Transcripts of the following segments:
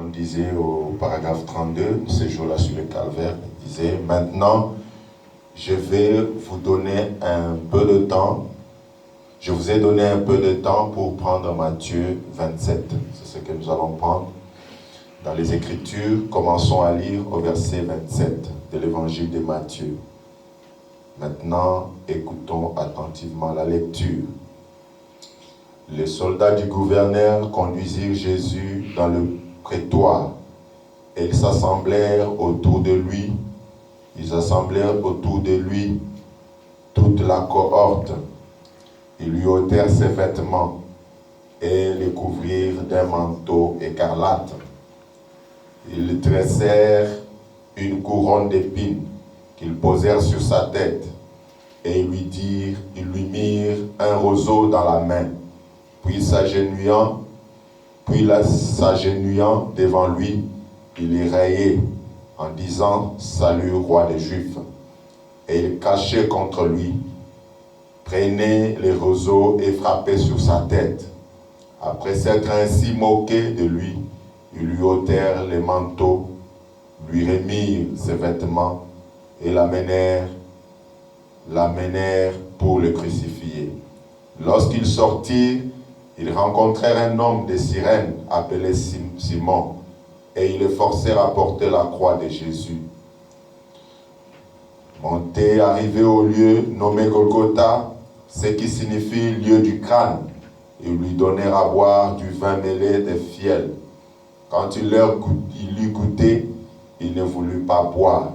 on disait au paragraphe 32, ce jour-là sur le calvaire, il disait, maintenant, je vais vous donner un peu de temps. Je vous ai donné un peu de temps pour prendre Matthieu 27. C'est ce que nous allons prendre dans les Écritures. Commençons à lire au verset 27 de l'évangile de Matthieu. Maintenant, écoutons attentivement la lecture. Les soldats du gouverneur conduisirent Jésus dans le prétoire et ils assemblèrent autour de lui toute la cohorte. Ils lui ôtèrent ses vêtements et le couvrirent d'un manteau écarlate. Ils lui tressèrent une couronne d'épines qu'ils posèrent sur sa tête et ils lui mirent un roseau dans la main. Puis s'agenouillant devant lui, il les rayait en disant « Salut, roi des Juifs !» Et il cachait contre lui, prenait les roseaux et frappait sur sa tête. Après s'être ainsi moqué de lui, ils lui ôtèrent les manteaux, lui remirent ses vêtements et l'amenèrent pour le crucifier. Lorsqu'ils sortirent, ils rencontrèrent un homme de Cyrène appelé Simon, et ils le forcèrent à porter la croix de Jésus. Montés, arrivés au lieu nommé Golgotha, ce qui signifie lieu du crâne, ils lui donnèrent à boire du vin mêlé de fiel. Quand il l'eut goûté, il ne voulut pas boire.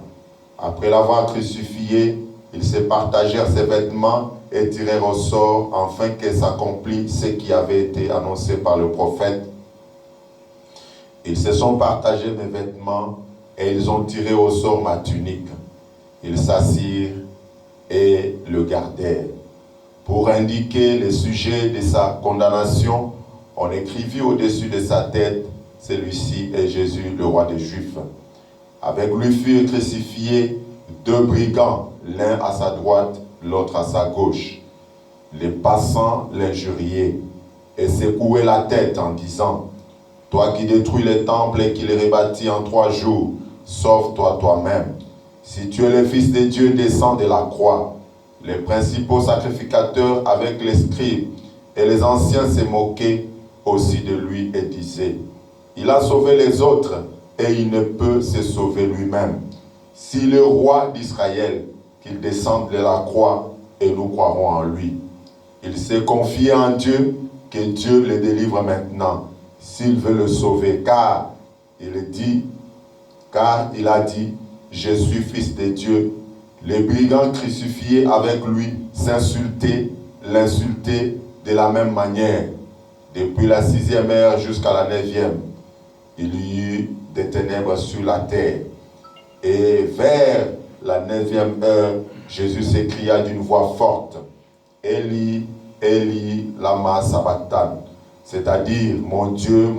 Après l'avoir crucifié, ils se partagèrent ses vêtements et tirèrent au sort, afin que s'accomplisse ce qui avait été annoncé par le prophète. Ils se sont partagés mes vêtements et ils ont tiré au sort ma tunique. Ils s'assirent et le gardèrent. Pour indiquer le sujet de sa condamnation, on écrivit au-dessus de sa tête, celui-ci est Jésus, le roi des Juifs. Avec lui furent crucifiés deux brigands, l'un à sa droite, l'autre à sa gauche. Les passants l'injuriaient et secouaient la tête en disant, « Toi qui détruis les temples et qui les rebâtis en 3 jours, sauve-toi toi-même. Si tu es le Fils de Dieu, descends de la croix. » Les principaux sacrificateurs avec les scribes et les anciens se moquaient aussi de lui et disaient, « Il a sauvé les autres et il ne peut se sauver lui-même. Si le roi d'Israël, qu'il descende de la croix et nous croirons en lui. » Il s'est confié en Dieu, que Dieu le délivre maintenant, s'il veut le sauver, car il a dit, je suis fils de Dieu. Les brigands crucifiés avec lui l'insultaient de la même manière. Depuis la 6e heure jusqu'à la 9e, il y eut des ténèbres sur la terre. Et vers la 9e heure, Jésus s'écria d'une voix forte, « Eli, Eli, lama sabachthani » c'est-à-dire, « Mon Dieu,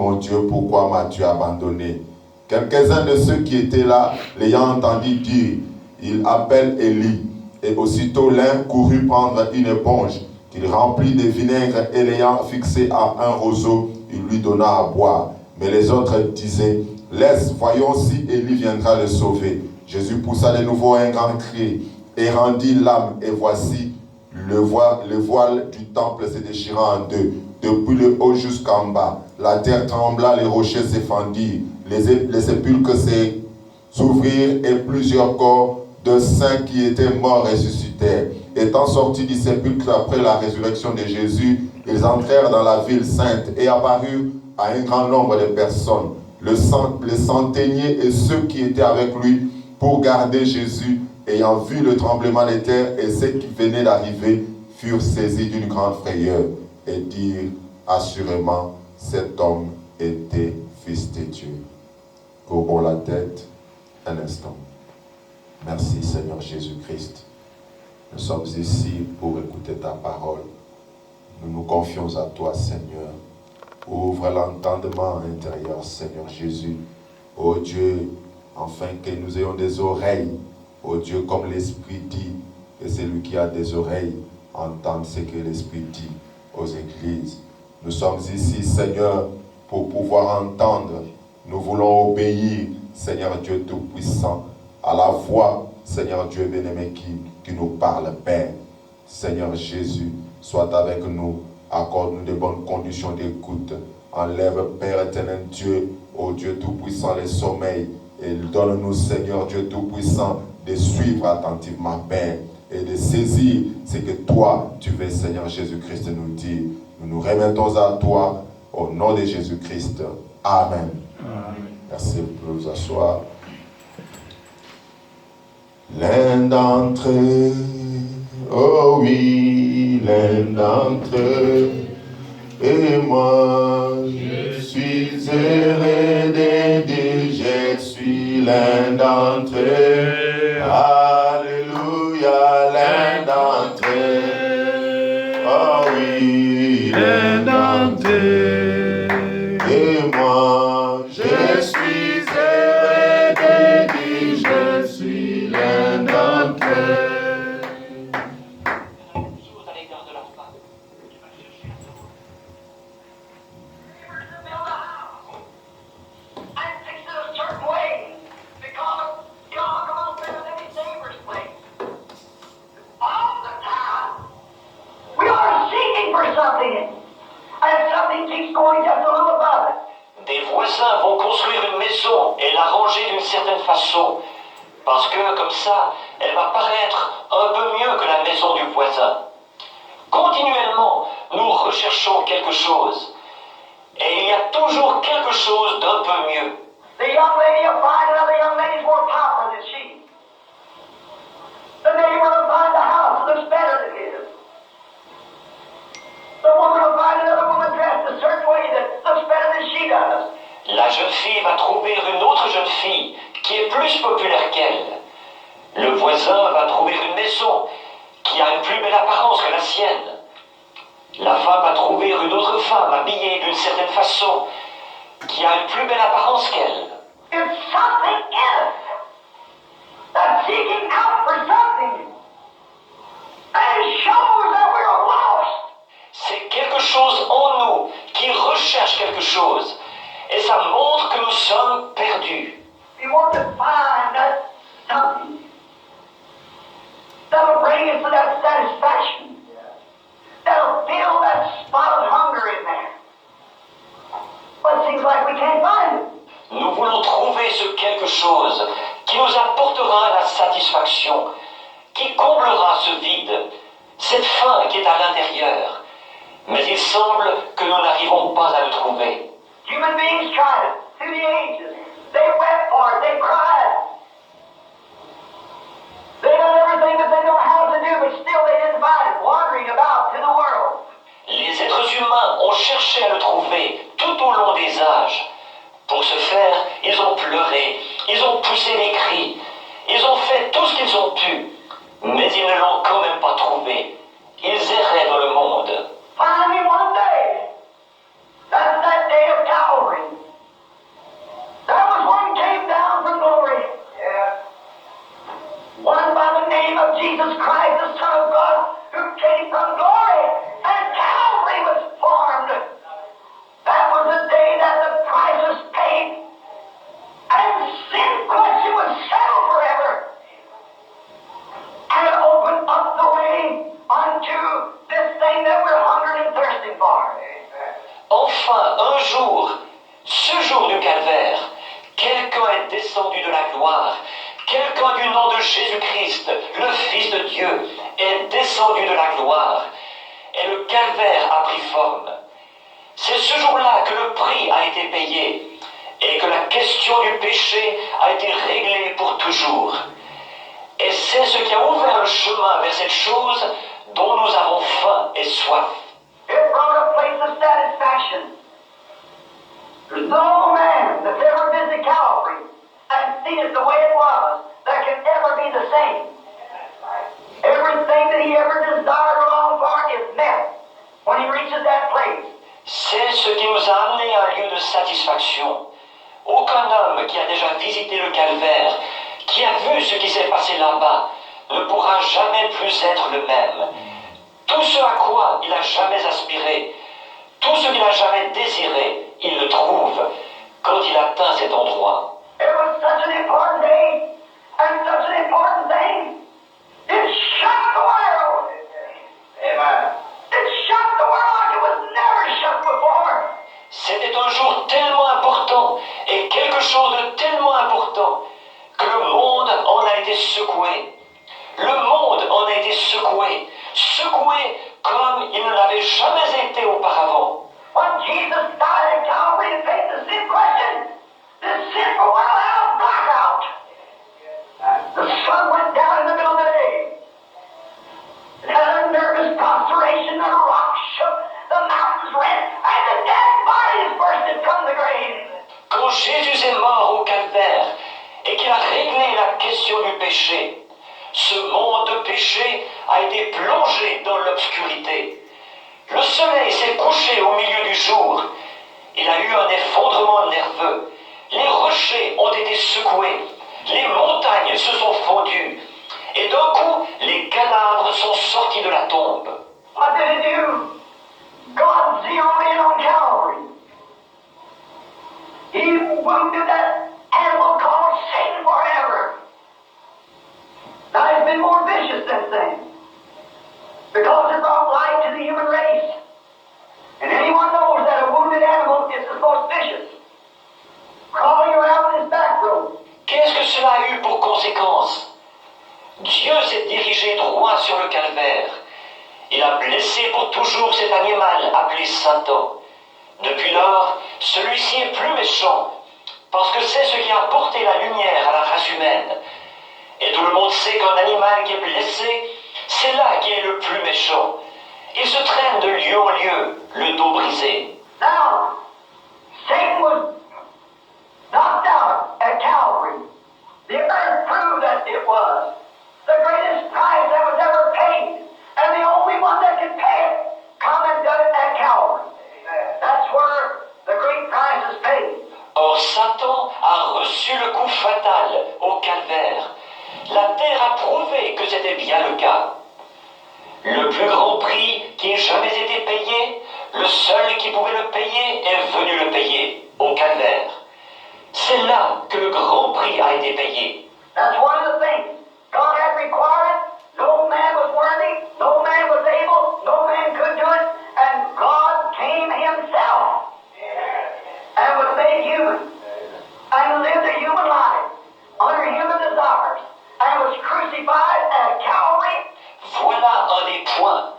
pourquoi m'as-tu abandonné ?» Quelques-uns de ceux qui étaient là, l'ayant entendu dire, « Il appelle Élie » et aussitôt l'un courut prendre une éponge qu'il remplit de vinaigre et l'ayant fixé à un roseau, il lui donna à boire. Mais les autres disaient, « Laisse, voyons si Élie viendra le sauver. » Jésus poussa de nouveau un grand cri et rendit l'âme, et voici le voile du temple se déchira en deux, depuis le haut jusqu'en bas. La terre trembla, les rochers se fendirent, les sépulcres s'ouvrirent et plusieurs corps de saints qui étaient morts ressuscitèrent. Étant sortis du sépulcre après la résurrection de Jésus, ils entrèrent dans la ville sainte et apparurent à un grand nombre de personnes. Le centenier et ceux qui étaient avec lui pour garder Jésus, ayant vu le tremblement de terre et ceux qui venaient d'arriver, furent saisis d'une grande frayeur et dirent assurément, cet homme était fils de Dieu. Courbons la tête un instant. Merci Seigneur Jésus-Christ. Nous sommes ici pour écouter ta parole. Nous nous confions à toi Seigneur. Ouvre l'entendement intérieur Seigneur Jésus. Ô Dieu, afin que nous ayons des oreilles. Ô Dieu, comme l'Esprit dit, et celui qui a des oreilles entende ce que l'Esprit dit aux églises. Nous sommes ici Seigneur pour pouvoir entendre, Nous voulons obéir, Seigneur Dieu Tout-Puissant, à la voix, Seigneur Dieu bien-aimé, qui nous parle, Père. Seigneur Jésus, sois avec nous, accorde-nous de bonnes conditions d'écoute. Enlève, Père éternel Dieu, ô Dieu Tout-Puissant, les sommeils, et donne-nous, Seigneur Dieu Tout-Puissant, de suivre attentivement, Père, et de saisir ce que toi, tu veux, Seigneur Jésus-Christ, nous dire. Nous nous remettons à toi, au nom de Jésus-Christ. Amen. Amen. Merci, vous pouvez vous asseoir. L'un d'entre eux, oh oui, l'un d'entre eux, et moi, je suis heureux de dire, je suis l'un d'entre eux. Alléluia, l'un d'entre eux, oh oui, l'un d'entre eux, et moi, je suis heureux de dire, je suis l'un d'entre eux. Des voisins vont construire une maison et la ranger d'une certaine façon, parce que comme ça, elle va paraître un peu mieux que la maison du voisin. Continuellement, nous recherchons quelque chose, et il y a toujours quelque chose d'un peu mieux. The young lady will find another young lady's more popular than she. The neighbor will find a house that looks better than his. The woman will find another woman dressed a certain way that looks better than she does. La jeune fille va trouver une autre jeune fille qui est plus populaire qu'elle. Le voisin va trouver une maison qui a une plus belle apparence que la sienne. La femme va trouver une autre femme habillée d'une certaine façon qui a une plus belle apparence qu'elle. It's something in us that's seeking out for something. And it shows that we're lost. C'est quelque chose en nous qui recherche quelque chose. Et ça montre que nous sommes perdus. We want to find that something that'll bring us to that satisfaction. That'll fill that spot of hunger in there. But it seems like we can't find it. Nous voulons trouver ce quelque chose qui nous apportera la satisfaction, qui comblera ce vide, cette faim qui est à l'intérieur. Mais il semble que nous n'arrivons pas à le trouver. Human beings tried it through the ages. They wept for it, they cried. They done everything that they know how to do, but still they didn't find it, wandering about in the world. Les êtres humains ont cherché à le trouver tout au long des âges. Pour ce faire, ils ont pleuré, ils ont poussé les cris, ils ont fait tout ce qu'ils ont pu, mais ils ne l'ont quand même pas trouvé. Ils erraient dans le monde. Finally, one day, that's that day of Calvary. There was one came down from glory. Yeah. One by the name of Jesus Christ, the Son of God, who came from glory, and Calvary was formed. That was the day that the price was paid, and sin question was settled forever. And it opened up the way unto this thing that we're hungering and thirsting for. Enfin, un jour, ce jour du calvaire, quelqu'un est descendu de la gloire. Quelqu'un du nom de Jésus-Christ, le Fils de Dieu, est descendu de la gloire. Et le calvaire a pris forme. C'est ce jour-là que le prix a été payé et que la question du péché a été réglée pour toujours. Et c'est ce qui a ouvert le chemin vers cette chose dont nous avons faim et soif. It brought a place of satisfaction. There's no man that's ever visited Calvary and seen it the way it was that can ever be the same. Everything that he ever desired or longed for is met when he reaches that place. C'est ce qui nous a amené à un lieu de satisfaction. Aucun homme qui a déjà visité le calvaire, qui a vu ce qui s'est passé là-bas, ne pourra jamais plus être le même. Tout ce à quoi il n'a jamais aspiré, tout ce qu'il n'a jamais désiré, il le trouve. quand il atteint cet endroit. It was such an important day and such an important thing. It shook the world. Amen. It shook the world like it was never shook before. C'était un jour tellement important et quelque chose de tellement important que le monde en a été secoué. Le monde en a été secoué, secoué comme il ne l'avait jamais été auparavant. When Jesus died at Calvary and paid the sin question, the sinful world had a blackout. The sun went down in the middle of the day. It had a nervous prostration and a rock shook, the mountains rent, and the dead bodies bursted from the grave. Quand Jésus est mort au calvaire et qu'il a réglé la question du péché, ce monde de péché a été plongé dans l'obscurité. Le soleil s'est couché au milieu du jour. Il a eu un effondrement nerveux. Les rochers ont été secoués. Les montagnes se sont fondues. Et d'un coup, les cadavres sont sortis de la tombe. What did it do? God zeroed in on Calvary. He wounded that animal called Satan forever. Now he's been more vicious since then. Because it brought life to the human race. And anyone knows that a wounded animal is the most vicious. Crawling around with his back broke. Qu'est-ce que cela a eu pour conséquence? Dieu s'est dirigé droit sur le calvaire. Il a blessé pour toujours cet animal appelé Satan. Depuis lors, celui-ci est plus méchant, parce que c'est ce qui a apporté la lumière à la race humaine. Et tout le monde sait qu'un animal qui est blessé, c'est là qu'il est le plus méchant. Il se traîne de lieu en lieu, le dos brisé. Now, Satan was knocked out at Calvary. The earth proved that it was the greatest price that was ever paid. And the only one that could pay it, come and done it at Calvary. That's where the great price is paid. Or Satan a reçu le coup fatal au calvaire. La terre a prouvé que c'était bien le cas. Le plus grand prix qui ait jamais été payé, le seul qui pouvait le payer est venu le payer, au calvaire. C'est là que le grand prix a été payé. That's one of the things. God had required it. No man was worthy. No man was able. No man could do it. And God came himself and was made human and lived a human life under human desires and was crucified at Calvary. Voilà un des points.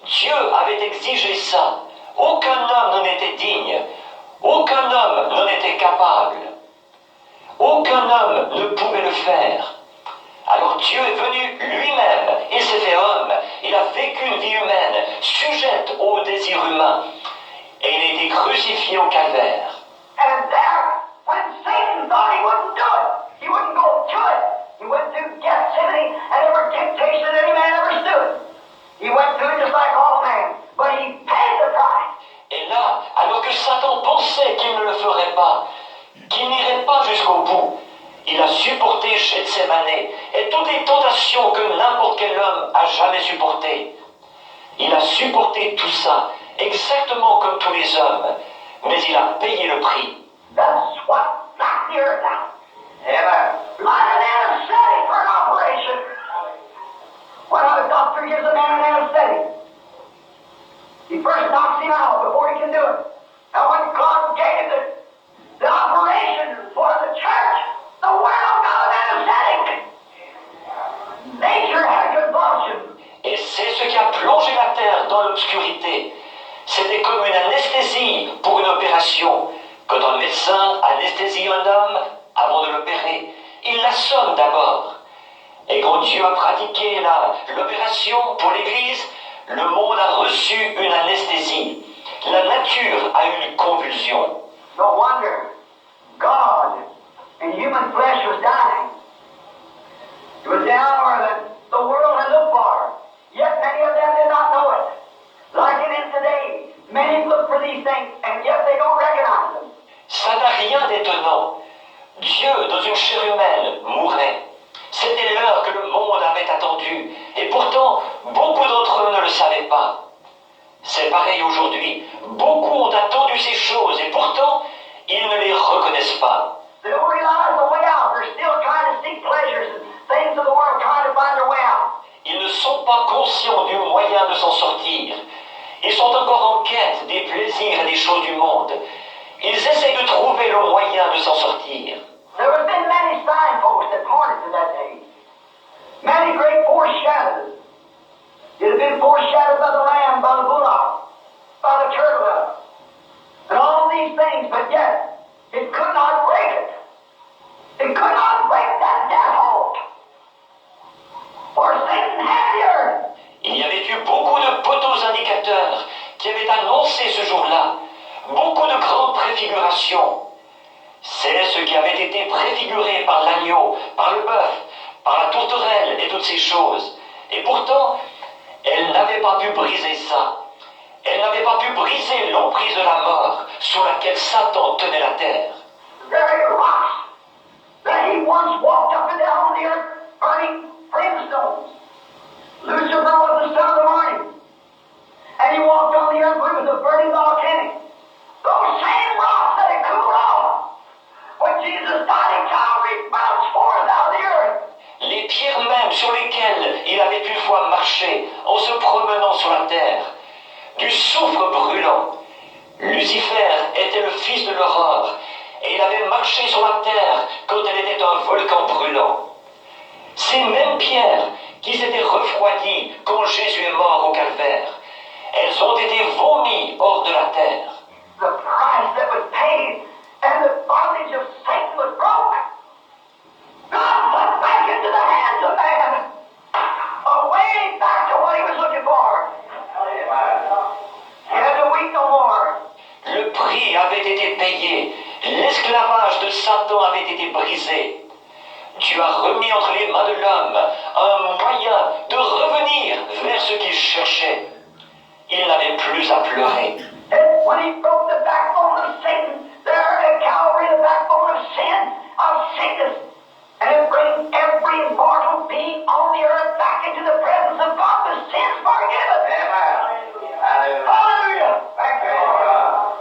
Dieu avait exigé ça. Aucun homme n'en était digne. Aucun homme n'en était capable. Aucun homme ne pouvait le faire. Alors Dieu est venu lui-même, il s'est fait homme, il a vécu une vie humaine, sujette aux désirs humains, et il a été crucifié au calvaire. And there, when Satan thought he wouldn't do it, he wouldn't go to it. He went through Gethsemane and every temptation that any man ever stood. He went through it just like all men, but he paid the price. Et là, alors que Satan pensait qu'il ne le ferait pas, qu'il n'irait pas jusqu'au bout, il a supporté Gethsemane et toutes les tentations que n'importe quel homme a jamais supportées. Il a supporté tout ça, exactement comme tous les hommes, mais il a payé le prix. That's what knocked the earth out. Amen. Like an anesthetic for an operation. When a doctor gives a man an anesthetic, he first knocks him out before he can do it. And when God gave the operation for the church, the world got an anesthetic. Nature had a convulsion. Et c'est ce qui a plongé la terre dans l'obscurité. C'était comme une anesthésie pour une opération. Quand un médecin anesthésie un homme, avant de l'opérer, il l'assomme d'abord. Et quand Dieu a pratiqué l'opération pour l'Église, le monde a reçu une anesthésie. La nature a eu une convulsion. No wonder God in human flesh was dying. It was the hour that the world had looked for. Yet many of them did not know it. Like it is today, many look for these things, and yet they don't recognize them. Ça n'a rien d'étonnant. Dieu, dans une chair humaine, mourait. C'était l'heure que le monde avait attendue, et pourtant, beaucoup d'entre eux ne le savaient pas. C'est pareil aujourd'hui. Beaucoup ont attendu ces choses, et pourtant, ils ne les reconnaissent pas. They don't realize the way out. They're still trying to seek pleasures and things of the world, trying to find their way out. Ils ne sont pas conscients du moyen de s'en sortir. Ils sont encore en quête des plaisirs et des choses du monde. Ils essayent de trouver le moyen de s'en sortir. There have been many signposts that pointed to that day. Many great foreshadows. It had been foreshadowed by the lamb, by the bullock, by the turtle dove, and all these things, but yet it could not break it. It could not break that death hold. For Satan had the earth. Il y avait eu beaucoup de poteaux indicateurs qui avaient annoncé ce jour-là. Beaucoup de grandes préfigurations. C'est ce qui avait été préfiguré par l'agneau, par le bœuf, par la tourterelle et toutes ces choses. Et pourtant, elle n'avait pas pu briser ça. Elle n'avait pas pu briser l'emprise de la mort sous laquelle Satan tenait la terre. The very rocks that he once walked up and down on the earth, burning brimstones. Lucifer was the son of the morning, and he walked on the earth where it was a burning volcanic. Those same rocks that had cooled off when Jesus died at Calvary bounced forth out of the earth. Les pierres mêmes sur lesquelles il avait une fois marché en se promenant sur la terre, du soufre brûlant. Lucifer était le fils de l'aurore, et il avait marché sur la terre quand elle était un volcan brûlant. Ces mêmes pierres qui s'étaient refroidies quand Jésus est mort au calvaire, elles ont été vomies hors de la terre. The price that was paid and the bondage of Satan was broke. God put back into the hands of man a way back to what he was looking for. He had to weep no more. Le prix avait été payé, l'esclavage de Satan avait été brisé. Dieu a remis entre les mains de l'homme un moyen de revenir vers ce qu'il cherchait. Il n'avait plus à pleurer. And when he broke the backbone of Satan, there at Calvary, the backbone of sin, of sickness, and it brings every mortal being on the earth back into the presence of God with sins forgiven. Amen. Hallelujah. Thank you, Lord.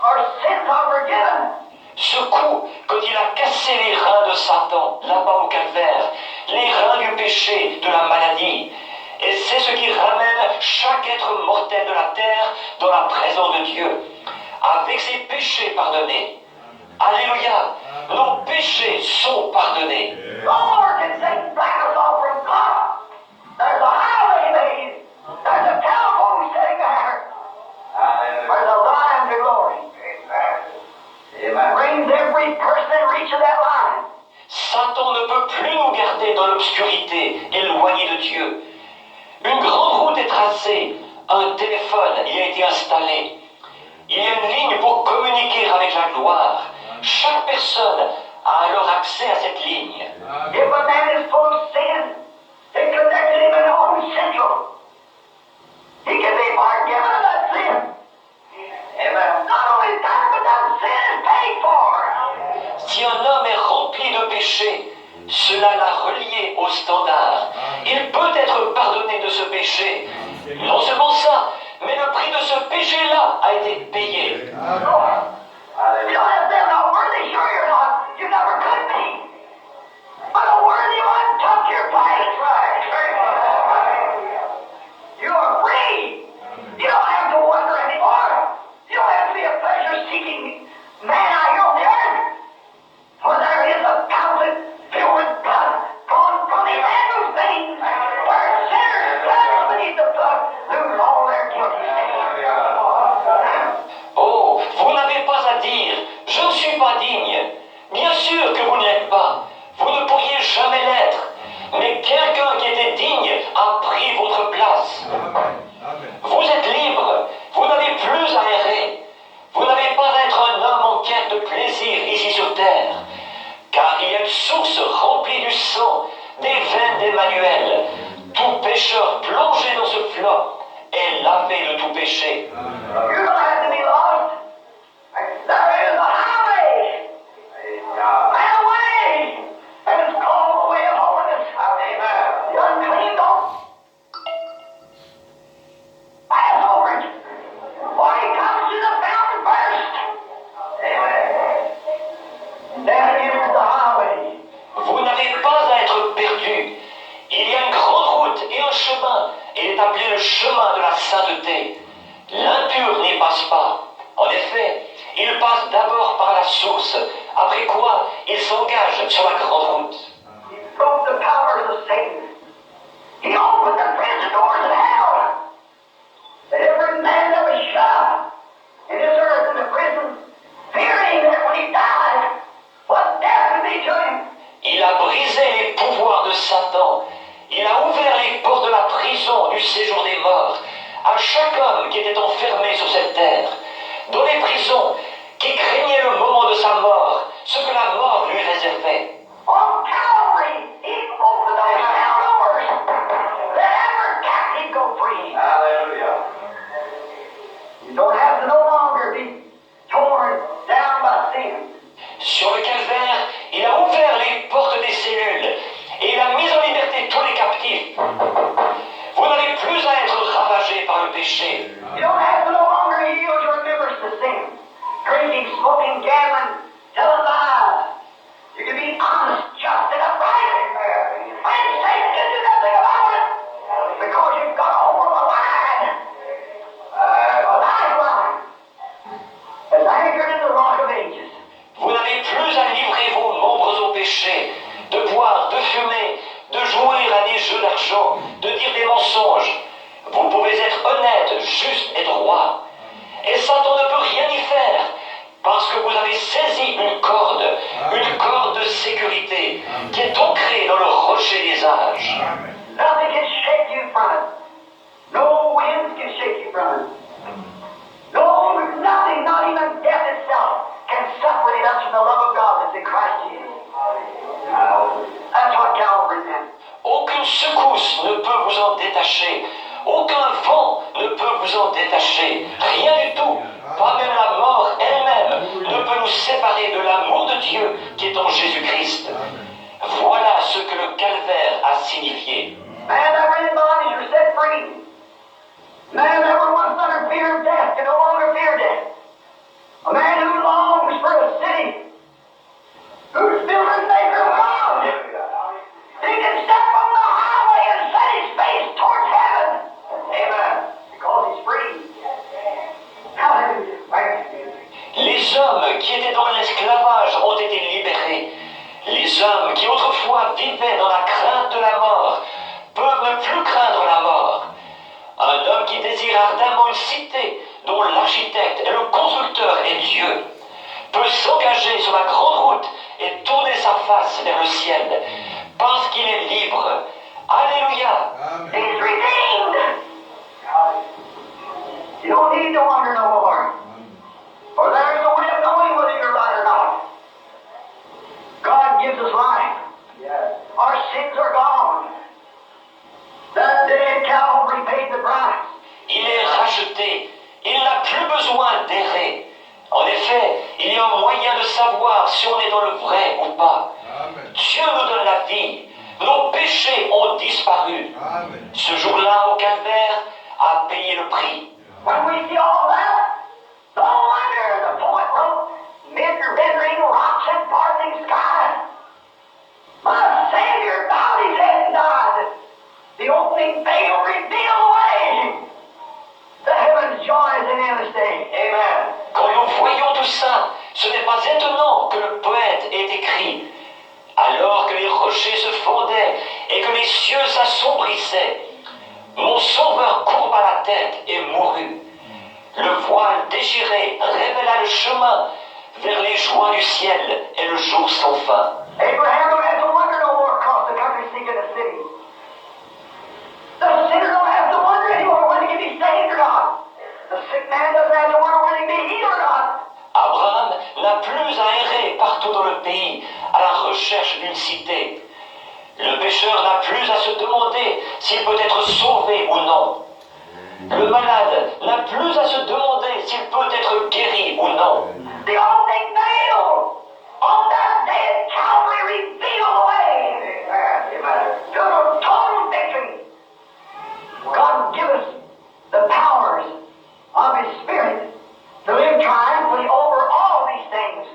Our sins are forgiven. Ce coup, quand il a cassé les reins de Satan, là-bas au calvaire, les reins du péché, de la maladie, et c'est ce qui ramène chaque être mortel de la terre dans la présence de Dieu, avec ses péchés pardonnés. Alléluia, nos péchés sont pardonnés. No more can Satan black us off from God. There's a highway made. There's a telephone sitting there. There's a line to glory. Amen. Brings every person in reach of that line. Satan ne peut plus nous garder dans l'obscurité, éloignés de Dieu. Une grande route est tracée, un téléphone y a été installé. Il y a une ligne pour communiquer avec la gloire. Chaque personne a alors accès à cette ligne. If a man is full of sin, it connected him in home central. He can be forgiven of that sin. Amen. Not only that, but that sin is paid for. Si un homme est rempli de péché, cela l'a relié au standard. Il peut être pardonné de ce péché. Non seulement ça, mais le prix de ce péché-là a été payé. You don't have to say, I'm not worthy. Sure you're not. You never could be. But a worthy one took your place. You are free. You don't have to wonder anymore. You don't have to be a pleasure-seeking man out here on the earth. For there is a fountain filled with blood drawn from Emmanuel's veins, where sinners perish beneath the blood, lose all their guilty stains. Oh, vous n'avez pas à dire, je ne suis pas digne. Bien sûr que vous ne l'êtes pas. Vous ne pourriez jamais l'être. Mais quelqu'un qui était digne a pris votre place. Vous êtes libre. Vous n'avez plus à errer. Vous n'avez pas à être un homme en quête de plaisir ici sur terre. Car il y a une source remplie du sang, des veines d'Emmanuel. Tout pécheur plongé dans ce flot est lavé de tout péché. You don't have to be lost. There is a highway and a way, and it's called the way of holiness. Amen. The unclean don't pass over it. For he comes to the fountain first. Amen. est appelé le chemin de la sainteté. L'impur n'y passe pas. En effet, il passe d'abord par la source, après quoi il s'engage sur la grande route. He broke the powers of Satan. He opened the prison doors of hell. That every man that was shut up in this earth in the prison, fearing that when he died, what death would be to him. Il a brisé les pouvoirs de Satan. Il a ouvert les portes de la prison du séjour des morts à chaque homme qui était enfermé sur cette terre, dans les prisons, qui craignaient le moment de sa mort, ce que la mort lui réservait. On Calvary, he opened those hell doors. Let every captive go free. Hallelujah. You don't have to no longer be torn down by sin. Sur le calvaire, il a ouvert les portes des cellules et il a mis en liberté tous les captifs. Vous n'avez plus à être ravagé par le péché. You don't have to no longer yield your members to sin. Drinking, smoking, gambling, telling lies. You can be honest, just, and upright. And Satan can do nothing about it. Because you've got a hold of a line. A lifeline. As anchored in the rock of ages. Vous n'avez plus à livrer vos membres au péché, de boire, de fumer, de jouer à des jeux d'argent, de dire des mensonges. Vous pouvez être honnête, juste et droit. Et Satan ne peut rien y faire, parce que vous avez saisi une corde de sécurité, qui est ancrée dans le rocher des âges. Nothing can shake you from it. No winds can shake you from it. No, nothing, not even death itself, can separate us from the love of God that's in Christ Jesus. That's what Calvary meant. Aucune secousse ne peut vous en détacher. Aucun vent ne peut vous en détacher. Rien du tout. Pas même la mort elle-même ne peut nous séparer de l'amour de Dieu qui est en Jésus-Christ. Voilà ce que le calvaire a signifié. Man that were in bondage are set free. Man that were once under fear of death can no longer fear death. A man who longs for a city, whose builder and maker of God. He can step on the highway and set his face towards heaven. Amen. Because he's free. Hallelujah. Les hommes qui étaient dans l'esclavage ont été libérés. Les hommes qui autrefois vivaient dans la crainte de la mort peuvent ne plus craindre la mort. Un homme qui désire ardemment une cité dont l'architecte et le constructeur est Dieu peut s'engager sur la grande route et tourner sa face vers le ciel parce qu'il est libre. Alléluia! He's redeemed. You don't need to wonder no more. For there is no way of knowing whether you're right or not. God gives us life. Our sins are gone. That day at Calvary paid the price. Il est racheté. Il n'a plus besoin d'errer. En effet, il y a un moyen de savoir si on est dans le vrai ou pas. Amen. Dieu nous donne la vie. Nos péchés ont disparu. Amen. Ce jour-là, au calvaire, a payé le prix. When we see all that, no wonder the poet wrote, mid rendering rocks and parting skies. My Savior bowed his head and died. The opening veil revealed the way. The heaven's joys in endless day. Amen. Quand nous voyons tout ça, ce n'est pas étonnant que le poète ait écrit « Alors que les rochers se fondaient et que les cieux s'assombrissaient, mon sauveur courba la tête et mourut. Le voile déchiré révéla le chemin vers les joies du ciel et le jour sans fin. » Abraham don't have to wonder no more across the country seeking a city. The sinner don't have to wonder anymore whether he can be saved or not. The sick man doesn't have to wonder whether he can be healed or not. Abraham n'a plus à errer partout dans le pays à la recherche d'une cité. Le pécheur n'a plus à se demander s'il peut être sauvé ou non. Le malade n'a plus à se demander s'il peut être guéri ou non. The opening veil on that day at Calvary revealed the way. Amen. To the total victory. God give us the powers of His Spirit to live triumphantly over all these things.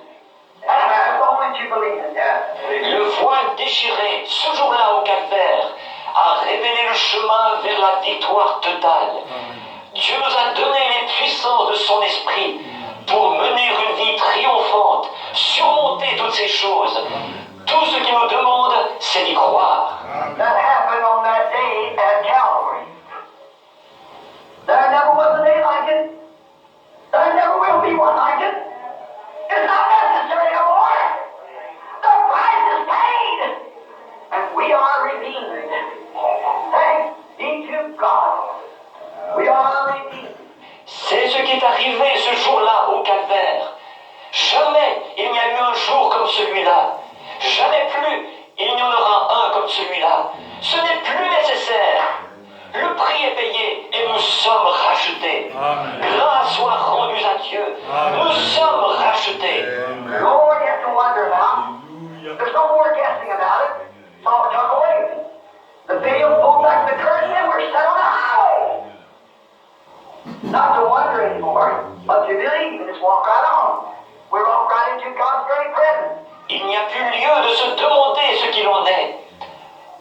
Amen. The moment you believe it. Le voile déchiré ce jour-là au calvaire a révélé le chemin vers la victoire totale. Dieu nous a donné les puissances de son esprit pour mener une vie triomphante, surmonter toutes ces choses. Tout ce qu'il nous demande, c'est d'y croire. That happened on that day at Calvary. There never was a day like it. There never will be one like it. It's not necessary anymore. The price is paid. And we are redeemed. Thanks be to God. We are redeemed. C'est ce qui est arrivé ce jour-là au Calvaire. Jamais il n'y a eu un jour comme celui-là. Jamais plus il n'y en aura un comme celui-là. Ce n'est plus nécessaire. Le prix est payé et nous sommes rachetés. Amen. Grâce soit rendue à Dieu. Nous sommes rachetés. Lord, you have to wonder now. Hallelujah. There's no more guessing about it. It's all tucked away. The veil pulled back the curtain and we're set on a highway. Not to wonder anymore, but to believe and just walk right on. We walk right into God's very presence. Il n'y a plus lieu de se demander ce qu'il en est.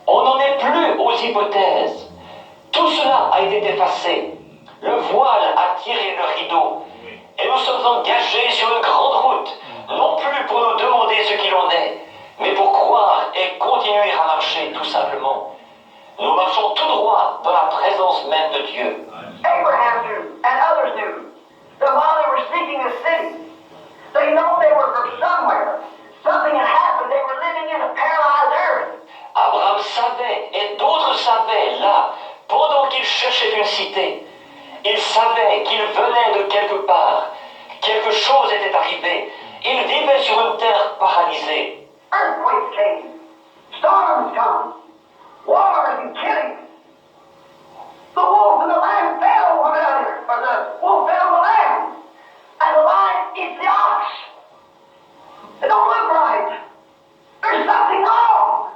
On n'en est plus aux hypothèses. Tout cela a été effacé. Le voile a tiré le rideau. Et nous sommes engagés sur une grande route, non plus pour nous demander ce qu'il en est, mais pour croire et continuer à marcher tout simplement. Nous marchons tout droit dans la présence même de Dieu. Abraham knew, and others knew, that while they were seeking a city, they know they were from somewhere. Something had happened. They were living in a paralyzed earth. Abraham savait, et d'autres savaient, là, pendant qu'ils cherchaient une cité. Ils savaient qu'ils venaient de quelque part. Quelque chose était arrivé. Ils vivaient sur une terre paralysée. Earthquakes came, storms come, wars and killings. The wolf and the lamb fell one another, or the wolf fell the lamb, and the lion eats the ox. It don't look right. There's something wrong.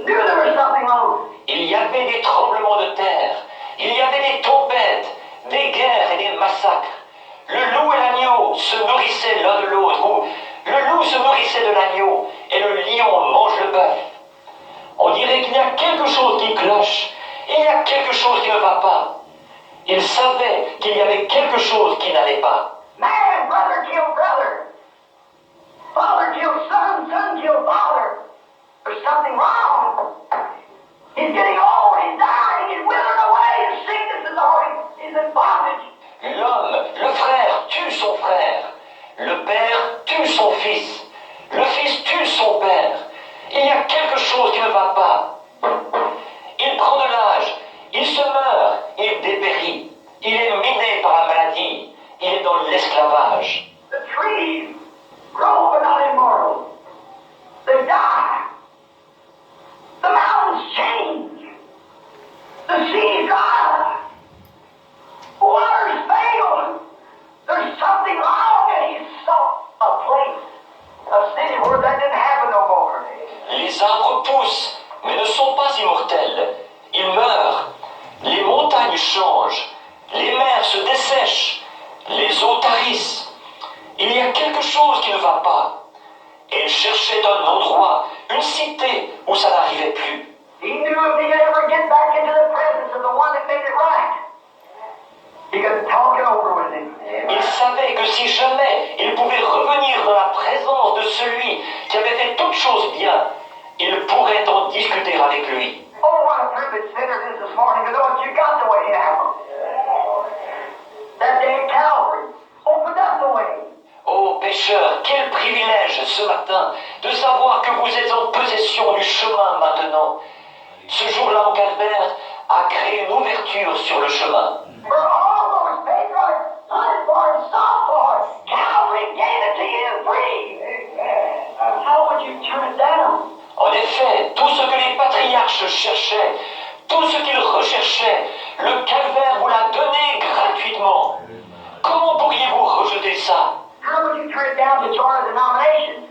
Knew there was something wrong. Il y avait des tremblements de terre. Il y avait des tempêtes, des guerres et des massacres. Le loup et l'agneau se nourrissaient l'un de l'autre, ou le loup se nourrissait de l'agneau, et le lion mange le bœuf. On dirait qu'il y a quelque chose qui cloche, et il y a quelque chose qui ne va pas. Ils savaient qu'il y avait quelque chose qui n'allait pas. Man, brother killed brother. Father killed son, son killed father. There's something wrong. He's getting old, he's dying, he's withering away, his sickness is on him, he's in bondage. L'homme, le frère tue son frère. Le père tue son fils. Le fils tue son père. Il y a quelque chose qui ne va pas. Il prend de l'âge. Il se meurt. Il dépérit. Il est miné par la maladie. Il est dans l'esclavage. The trees grow but not immortal. They die. The mountains change. The seas dry up. The waters fail. There's something wrong, and he saw a place, a city where that didn't happen no more. Les arbres poussent, mais ne sont pas immortels. Ils meurent. Les montagnes changent. Les mers se dessèchent. Les eaux tarissent. Il y a quelque chose qui ne va pas. Et il cherchait un endroit, une cité où ça n'arrivait plus. He knew if he could ever get back into the presence of the one that made it right, he could talk it over with him. Il savait que si jamais il pouvait revenir dans la présence de celui qui avait fait toutes choses bien, il pourrait en discuter avec lui. Oh, what a privilege sinner it is this morning to know that you got the way you have. That day at Calvary opened up the way. Ô pécheur, quel privilège ce matin de savoir que vous êtes en possession du chemin maintenant. Ce jour-là au Calvaire a créé une ouverture sur le chemin. For all those patriarchs, hunted for and sought for, Calvary gave it to you free. How would you turn it down? En effet, tout ce que les patriarches cherchaient, tout ce qu'ils recherchaient, le Calvaire vous l'a donné gratuitement. Comment pourriez-vous rejeter ça? How would you turn it down to join a denomination?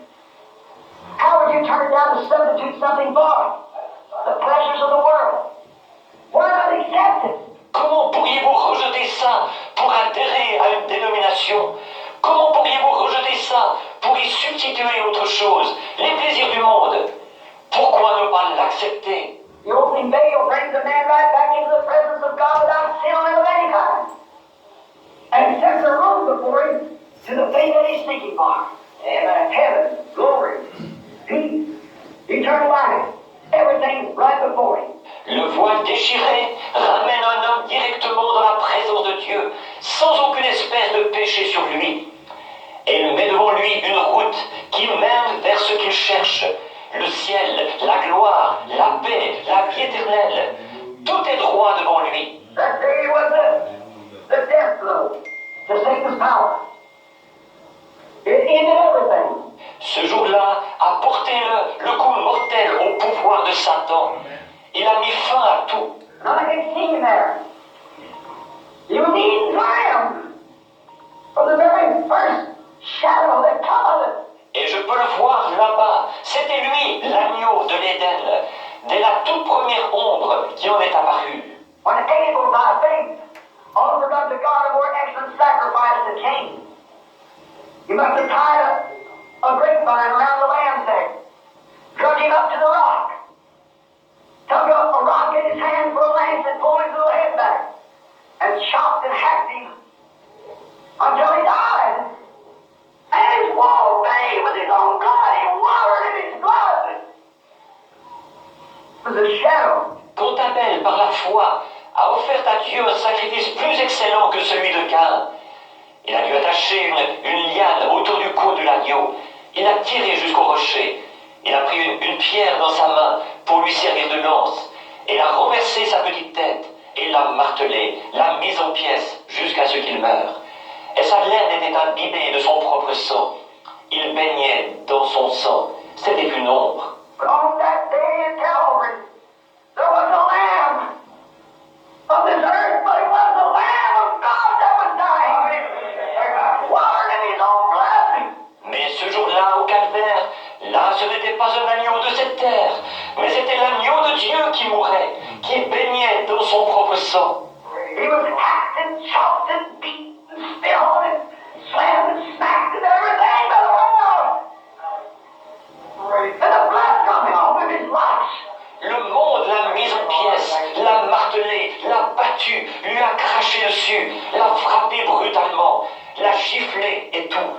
How would you turn it down to substitute something for it? The pleasures of the world. Why not accept it? Comment pourriez-vous rejeter ça pour adhérer à une dénomination? Comment pourriez-vous rejeter ça pour y substituer autre chose, les plaisirs du monde? Pourquoi ne pas l'accepter? The opening veil brings a man right back into the presence of God without sin of any kind. And sets a road before him to the thing that he's seeking for. Amen. Heaven, glory, peace, eternal life. Everything right before him. Le voile déchiré ramène un homme directement dans la présence de Dieu, sans aucune espèce de péché sur lui. Et il met devant lui une route qui mène vers ce qu'il cherche, le ciel, la gloire, la paix, la vie éternelle. Tout est droit devant lui. That day was the death blow to Satan's power. It ended everything. Ce jour-là a porté le coup mortel au pouvoir de Satan. Il a mis fin à tout. And I can see him there. He was eating triumph for the very first shadow that come of it. Et je peux le voir là-bas. C'était lui, l'agneau de l'Éden, dès la toute première ombre qui en est apparue. When Abel by faith offered unto God a more excellent sacrifice than Cain, he must have tied a grapevine around the lamb's neck, drug him up to the rock, took a rock in his hand for a lance and pulled his little head back, and chopped and hacked him until he died. And his wool made with his own blood, he watered in his blood. It was a shadow. Quand Abel, par la foi, a offert à Dieu un sacrifice plus excellent que celui de Caïn, il a dû attacher une liane autour du cou de l'agneau. Il a tiré jusqu'au rocher. Il a pris une pierre dans sa main pour lui servir de lance. Il a renversé sa petite tête et l'a martelé, l'a mise en pièces jusqu'à ce qu'il meure. Et sa laine était imbibée de son propre sang. Il baignait dans son sang. C'était une ombre. But on that day in Calvary, there was a lamb of this earth, but it was the Lamb of God that was dying, watered in his own blood. Mais ce jour-là, au calvaire, là, ce n'était pas un agneau de cette terre, mais c'était l'agneau de Dieu qui mourait, qui baignait dans son propre sang. He was hacked and chopped and beaten and spit on and slammed and smacked and everything by the world. And the blood coming off of his locks. Le monde l'a mise en pièces, l'a martelé, l'a battu, lui a craché dessus, l'a frappé brutalement, l'a giflé et tout.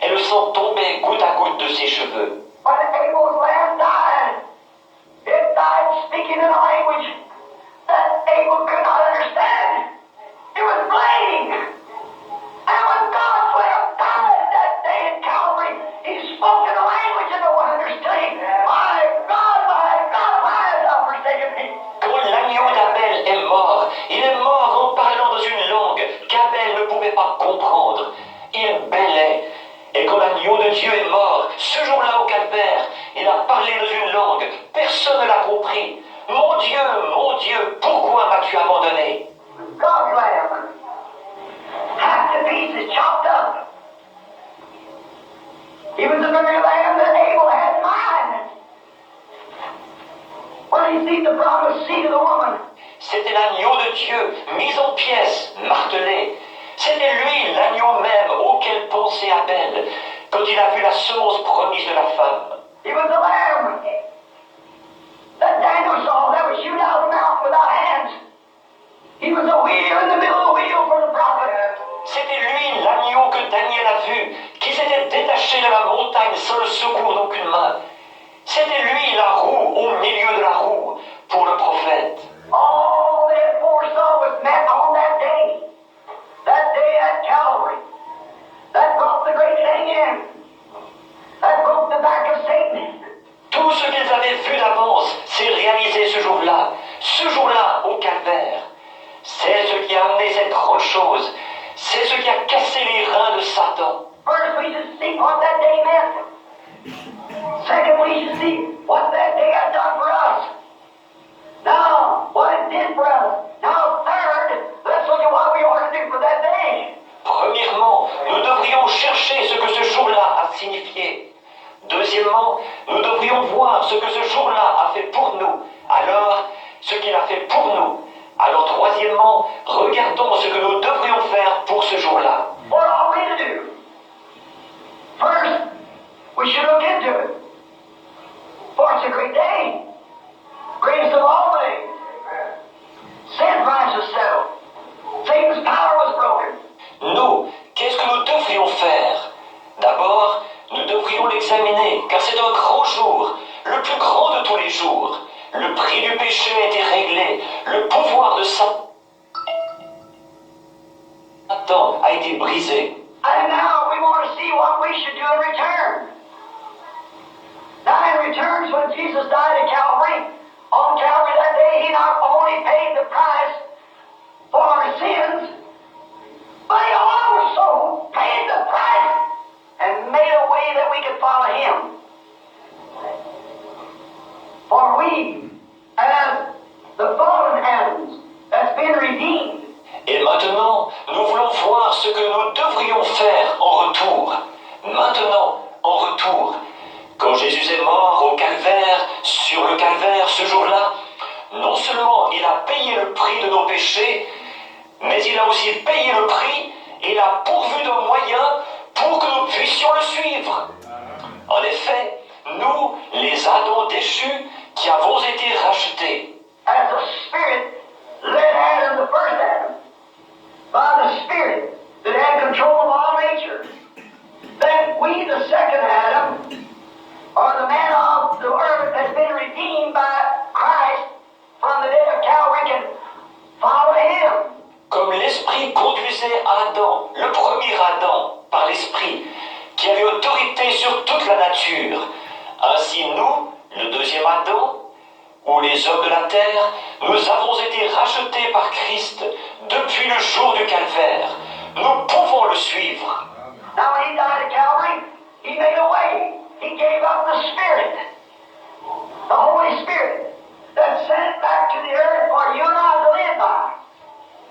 Et le sang tombait goutte à goutte de ses cheveux. When Abel's lamb died, it died speaking in a language that Abel could not understand. It was bleeding. And when God's lamb died that day in Calvary, he spoke in a language that no one understood him. My God, why hast thou forsaken me? Quand l'agneau d'Abel est mort, il est mort en parlant dans une langue qu'Abel ne pouvait pas comprendre. Il bêlait. Et quand l'agneau de Dieu est mort, ce jour-là au calvaire, il a parlé dans une langue, personne ne l'a compris. Mon Dieu, pourquoi m'as-tu abandonné? God's lamb, hacked to pieces, chopped up. He was the very lamb that Abel had in mind. When he sees the promised seed of the woman, C'était l'agneau de Dieu, mis en pièces, martelé. C'était lui, l'agneau même, auquel pensait Abel, quand il a vu la semence promise de la femme. he was the lamb that Daniel saw that was shoot out of the mountain without hands. He was a wheel in the middle of the wheel for the prophet. C'était lui, l'agneau que Daniel a vu, qui s'était détaché de la montagne sans le secours d'aucune main. C'était lui, la roue, au milieu de la roue, pour le prophète. All that foresaw was met on that day at Calvary. That brought the great thing in. That broke the back of Satan. Tout ce qu'ils avaient vu d'avance s'est réalisé ce jour-là au calvaire. C'est ce qui a amené cette grande chose. C'est ce qui a cassé les reins de Satan. First, we should see what that day meant. Second, we should see what that day had done for us. Now, what it did for us. Now, third, let's look at what we ought to do for that day. Premièrement, nous devrions chercher ce que ce jour-là a signifié. Deuxièmement, nous devrions voir ce que ce jour-là a fait pour nous. Alors, ce qu'il a fait pour nous. Alors, troisièmement, regardons ce que nous devrions faire pour ce jour-là. What are we to do? First, we should look into it. For it's a great day. Greatest of all l'examiner, car c'est un grand jour, le plus grand de tous les jours. Le prix du péché a été réglé, le pouvoir de Satan a été brisé. And now we want to see what we should do in return. Now in return, when Jesus died at Calvary, on Calvary that day, He not only paid the price for our sins, but He also paid the price and made a way that we could follow Him. For we, as the fallen Adams, that's been redeemed. Et maintenant, nous voulons voir ce que nous devrions faire en retour. Maintenant, en retour. Quand Jésus est mort au calvaire, sur le calvaire, ce jour-là, non seulement il a payé le prix de nos péchés, mais il a aussi payé le prix et il a pourvu de moyens pour que nous puissions le suivre. En effet, nous, les Adams déchus, qui avons été rachetés, As the Spirit led Adam, the first Adam, by the Spirit that had control of all nature, then we, the second Adam, or the man of the earth that's been redeemed by Christ from the day of Calvary, can follow Him. comme l'Esprit conduisait Adam, le premier Adam, par l'Esprit, qui avait autorité sur toute la nature. Ainsi nous, le deuxième Adam, ou les hommes de la terre, nous avons été rachetés par Christ depuis le jour du calvaire. Nous pouvons le suivre. Now when He died at Calvary, He made a way. He gave up the Spirit, the Holy Spirit, that sent it back to the earth for you and I to live by.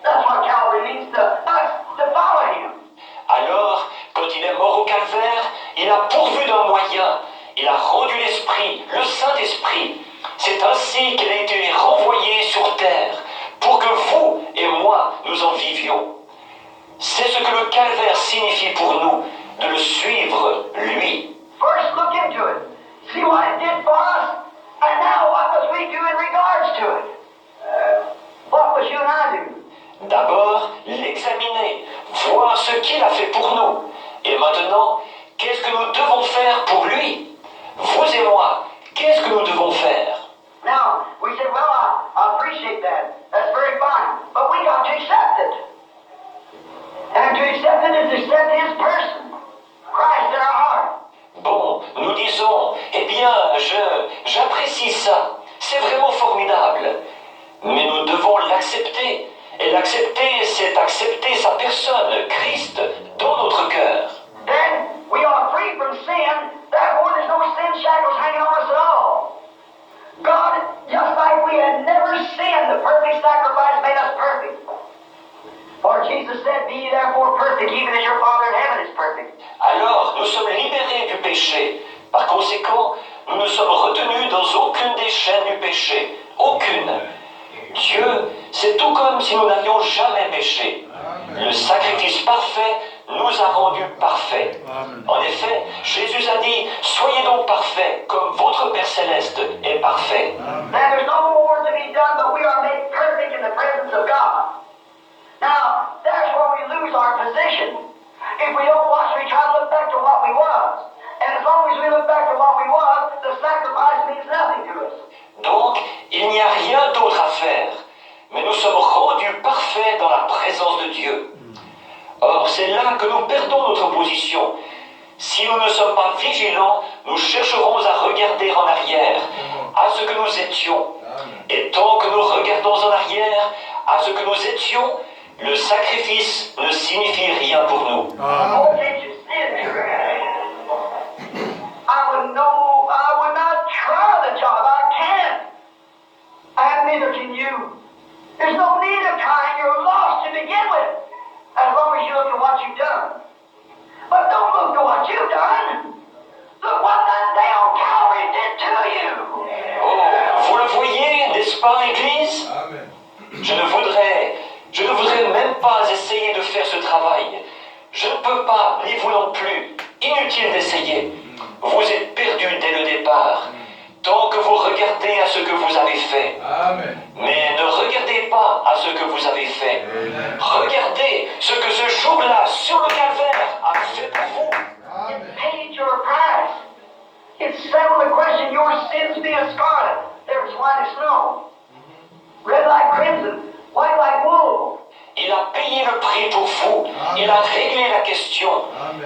That's what Calvary means to us, to follow Him. Alors, quand il est mort au calvaire, il a pourvu d'un moyen. Il a rendu l'Esprit, le Saint-Esprit. C'est ainsi qu'il a été renvoyé sur terre, pour que vous et moi, nous en vivions. C'est ce que le calvaire signifie pour nous, de le suivre, lui. First, look into it. See what it did for us, and now what must we do in regards to it? What must you and I do? D'abord, l'examiner, voir ce qu'il a fait pour nous. Et maintenant, qu'est-ce que nous devons faire pour lui? Vous et moi, qu'est-ce que nous devons faire? Now, we said, well, I appreciate that. That's very fine. But we got to accept it. And to accept it is to accept His person, Christ in our heart. Bon, nous disons, eh bien, j'apprécie ça. C'est vraiment formidable. Mais nous devons l'accepter. Et l'accepter, c'est accepter sa personne, Christ, dans notre cœur. Then we are free from sin. Therefore, there's no sin shackles hanging on us at all. God, just like we had never sinned, the perfect sacrifice made us perfect. For Jesus said, be ye therefore perfect, even as your Father in heaven is perfect. Alors, nous sommes libérés du péché. Par conséquent, nous ne sommes retenus dans aucune des chaînes du péché. Aucune. Dieu, c'est tout comme si nous n'avions jamais péché. Le sacrifice parfait nous a rendus parfaits. En effet, Jésus a dit, soyez donc parfaits, comme votre Père Céleste est parfait. Then there's no more to be done, but we are made perfect in the presence of God. Now, that's where we lose our position. If we don't watch, we try to look back to what we was. And as long as we look back to what we was, the sacrifice means nothing to us. Donc, il n'y a rien d'autre à faire. Mais nous sommes rendus parfaits dans la présence de Dieu. Or, c'est là que nous perdons notre position. Si nous ne sommes pas vigilants, nous chercherons à regarder en arrière, à ce que nous étions. Et tant que nous regardons en arrière, à ce que nous étions, le sacrifice ne signifie rien pour nous. Oh, can't you stand there? I would not try the job. I can't. And neither can you. There's no need of trying. You're lost to begin with, as long as you look at what you've done. But don't look to what you've done. Look what that day on Calvary did to you. Oh, vous le voyez, n'est-ce pas, l'Église? Je ne voudrais même pas essayer de faire ce travail. Je ne peux pas, ni vous non plus. Inutile d'essayer. Vous êtes perdus dès le départ. Tant que vous regardez à ce que vous avez fait. Amen. Mais ne regardez pas à ce que vous avez fait. Regardez ce que ce jour-là, sur le calvaire, a fait pour vous. It paid your price. It settled the question, your sins be as scarlet, they're as white as snow. Red like crimson, white like wool. Il a payé le prix pour vous. Il a réglé la question.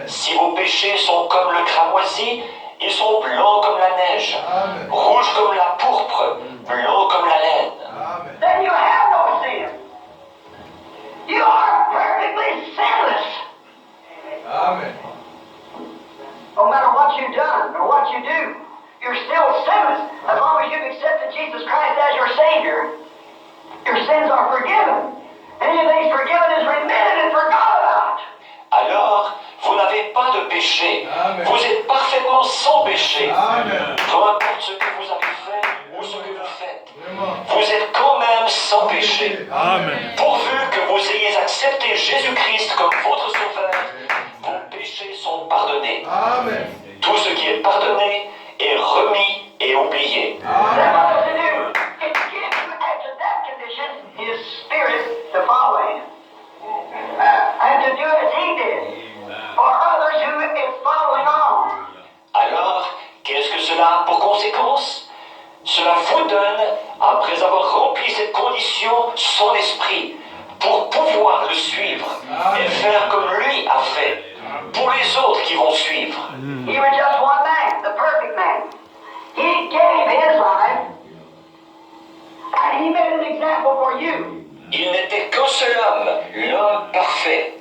Si vos péchés sont comme le cramoisi, ils sont blancs comme la neige, rouges comme la pourpre, blancs comme la laine. Then you have no sin. You are perfectly sinless. Amen. No matter what you've done or what you do, you're still sinless. As long as you've accepted Jesus Christ as your Savior, your sins are forgiven. Anything's forgiven is remitted and forgot about. Alors, vous n'avez pas de péché. Amen. Vous êtes parfaitement sans péché. Amen. Peu importe ce que vous avez fait ou ce que vous faites, Vraiment. vous êtes quand même sans péché. Amen. Pourvu que vous ayez accepté Jésus-Christ comme votre sauveur, vos péchés sont pardonnés. Amen. Tout ce qui est pardonné est remis et oublié. Then what does it do? It gives you, after that condition, His Spirit to follow Him. And to do as He did. For others who is following on. Alors, qu'est-ce que cela a pour conséquence? Cela vous donne, après avoir rempli cette condition, son esprit, pour pouvoir le suivre et faire comme lui a fait, pour les autres qui vont suivre. He was just one man, the perfect man. He gave His life, and He made an example for you. Il n'était qu'un seul homme, l'homme parfait.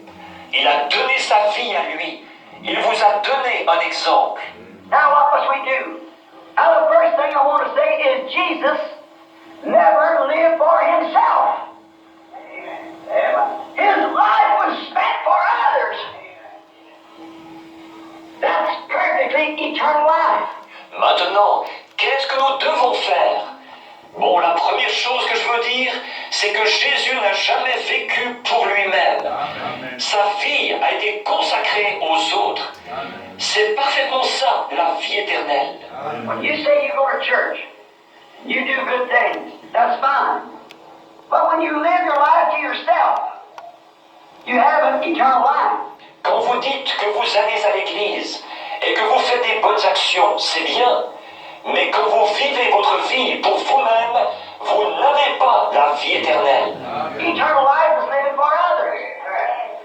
Il a donné sa vie à lui. Il vous a donné un exemple. Now what must we do? Now the first thing I want to say is Jesus never lived for Himself. His life was spent for others. That's perfectly eternal life. Maintenant, qu'est-ce que nous devons faire? Bon, la première chose que je veux dire, c'est que Jésus n'a jamais vécu pour lui-même. Sa vie a été consacrée aux autres. C'est parfaitement ça, la vie éternelle. When you say you go to church, you do good things, that's fine. But when you live your life to yourself, you have an eternal life. Quand vous dites que vous allez à l'église et que vous faites des bonnes actions, c'est bien. Mais quand vous vivez votre vie pour vous-même, vous n'avez pas la vie éternelle. Eternal life is living for others.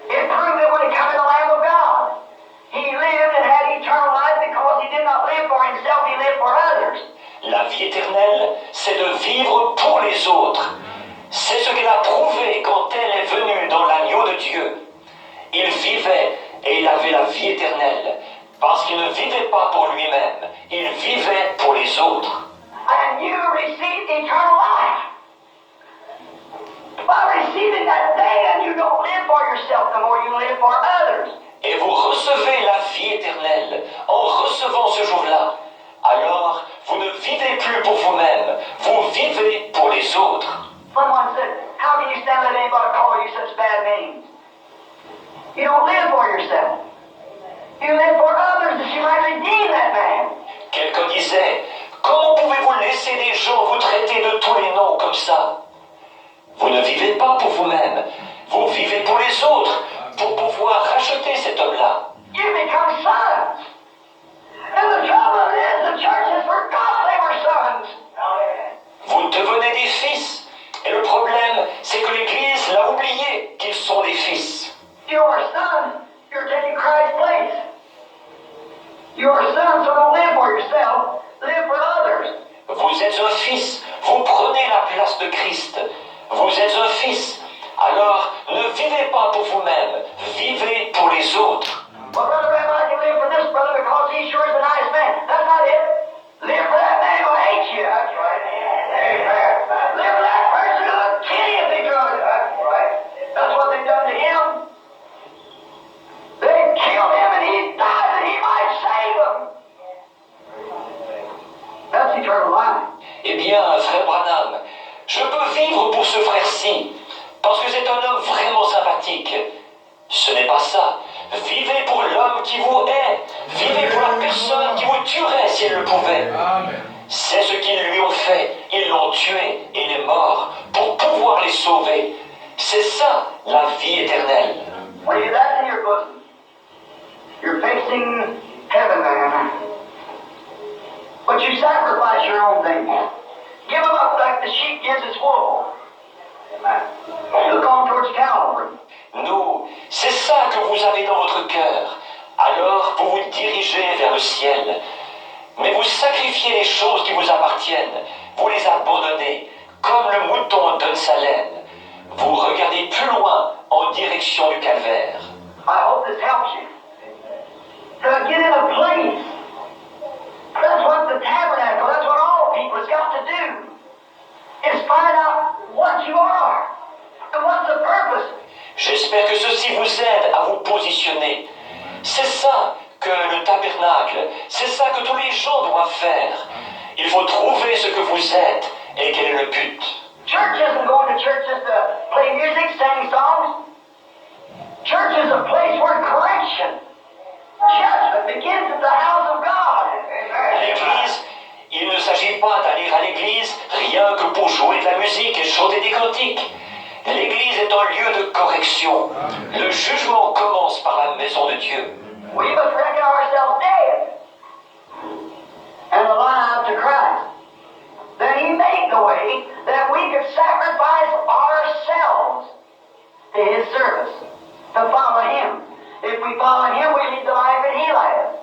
It proved that when He came in the Lamb of God, He lived and had eternal life because He did not live for Himself, He lived for others. La vie éternelle, c'est de vivre pour les autres. C'est ce qu'elle a prouvé quand elle est venue dans l'agneau de Dieu. Il vivait et il avait la vie éternelle. Parce qu'il ne vivait pas pour lui-même, il vivait pour les autres. And you received eternal life. By receiving that day, and you don't live for yourself no more, you live for others. Et vous recevez la vie éternelle en recevant ce jour-là. Alors, vous ne vivez plus pour vous-même, vous vivez pour les autres. Someone said, how can you stand let anybody call you such bad names? You don't live for yourself. You live for others that you might redeem that man. Quelqu'un disait, comment pouvez-vous laisser des gens vous traiter de tous les noms comme ça? Vous ne vivez pas pour vous-même, vous vivez pour les autres, pour pouvoir racheter cet homme-là. You become sons. And the trouble is, the church has forgot they were sons. Vous devenez des fils. Et le problème, c'est que l'Église l'a oublié qu'ils sont des fils. You're a son, you're taking Christ's place. You're a son, so don't live for yourself, live for others. Vous êtes un fils, vous prenez la place de Christ. Vous êtes un fils, alors ne vivez pas pour vous-même, vivez pour les autres. Well, Brother Rabbi, I can live for this brother because he sure is a nice man. That's not it. Live for that man who hates you. That's right. Amen. Live for that person who would kill you if they could. That's right. That's what they've done to him. They killed him and he died that he might save them. That's eternal life. Eh bien, frère Branham, je peux vivre pour ce frère-ci, parce que c'est un homme vraiment sympathique. Ce n'est pas ça. Vivez pour l'homme qui vous hait. Vivez pour la personne qui vous tuerait si elle le pouvait. C'est ce qu'ils lui ont fait. Ils l'ont tué et il est mort pour pouvoir les sauver. C'est ça, la vie éternelle. When you that's in your bosom, you're facing heaven, man. But you sacrifice your own things. Give them up like the sheep gives its wool. Look on towards Calvary. Nous, c'est ça que vous avez dans votre cœur. Alors vous vous dirigez vers le ciel. Mais vous sacrifiez les choses qui vous appartiennent. Vous les abandonnez, comme le mouton donne sa laine. Vous regardez plus loin en direction du calvaire. I hope this helps you. To get in a place. That's what the tabernacle, that's what all people has got to do. Is find out what you are. And what's the purpose. J'espère que ceci vous aide à vous positionner. C'est ça que le tabernacle, c'est ça que tous les gens doivent faire. Il faut trouver ce que vous êtes et quel est le but. Church isn't going to church just to play music, sing songs. Church is a place where correction, judgment begins at the house of God. L'église, il ne s'agit pas d'aller à l'église rien que pour jouer de la musique et chanter des cantiques. L'église est un lieu de correction. Le jugement commence par la maison de Dieu. We must reckon ourselves dead and alive to Christ. Then He made the way that we could sacrifice ourselves to His service, to follow Him. If we follow Him, we lead the life that He led.